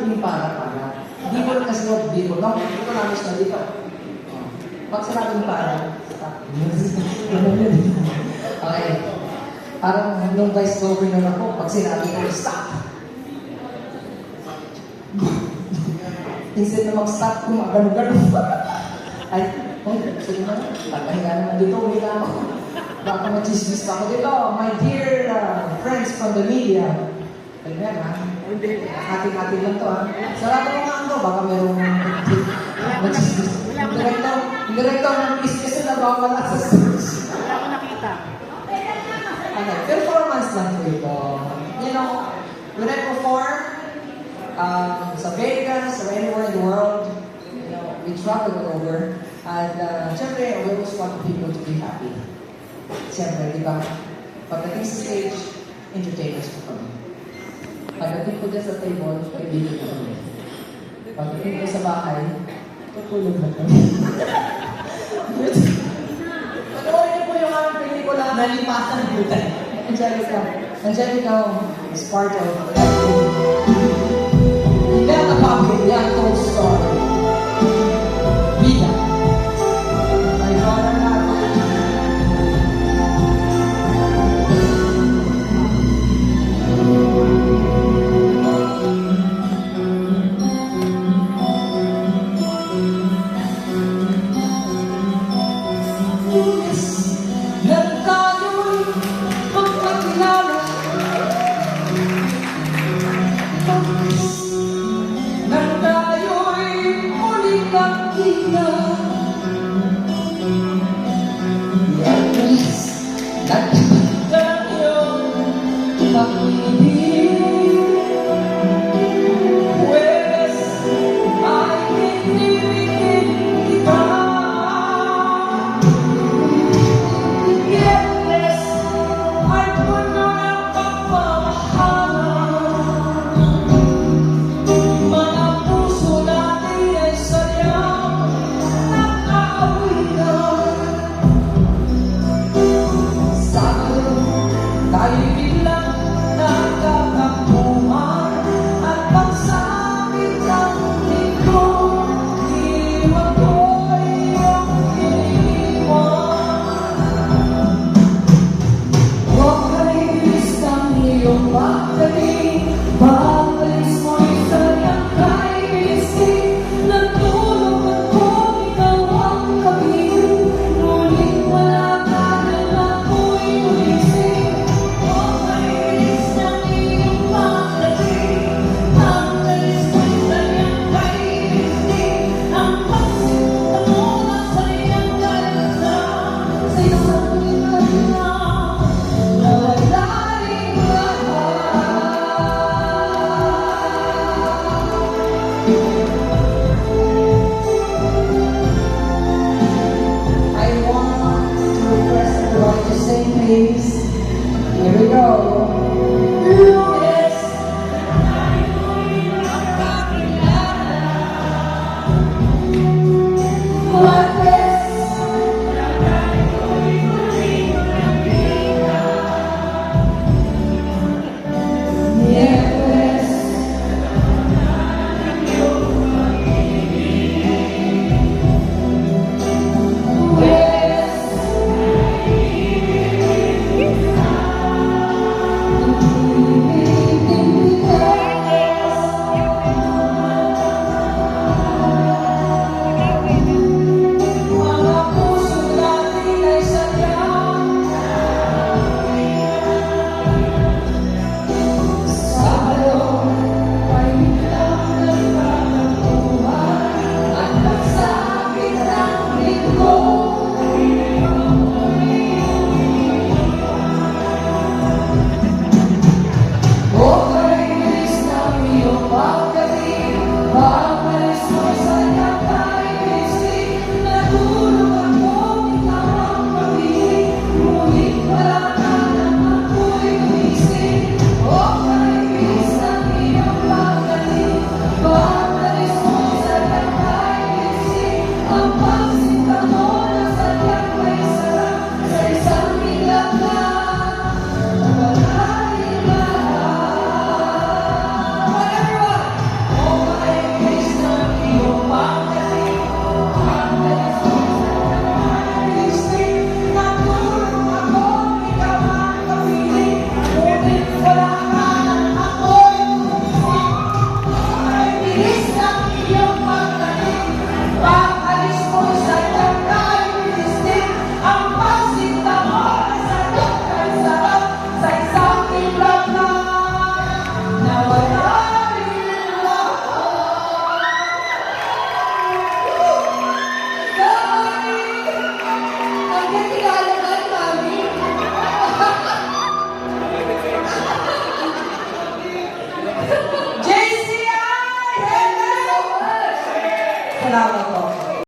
yung para. Bicol kasi yung Bicol. No, ito namin siya dito. Pag sinabing para, stop. Okay. Parang nung vice governor ako, pag sinabi ko, stop. Instead na mag-stop, gumagano-gano. Ay, sige na, tagahinga naman dito, uwi na ako. Baka mag-chismis pa ako dito. My dear friends from the media. Ganyan ha? Hati-hati lang to ha? Sarado mo nga ako, baka merong mag-chismis. Yung director ng business na bawala sa search. Wala ko nakita. Okay, performance lang po ito. You know, when I perform, sa Vegas or anywhere in the world, you know, we travel all over. And syempre, we always want people to be happy. Siyempre, di ba? Pagdating sa stage, entertainers po kami. Pagdating ko dyan sa table, kaibigan ko kami. Pagdating ko sa bahay, tutulog na kami. Panoorin po yung aming pelikula. Nalipasan po tayo. Angelica is part of that movie. Bella Papi, the untold story. Vida. My father and I. Yes, nang tayo'y magpakilala. Nang tayo'y muling magkita. Yes, nagkita iyong pag-ibig. Pues, ay pinibigin kita. Yes, ay puno ng pagmamahalan. salamat po.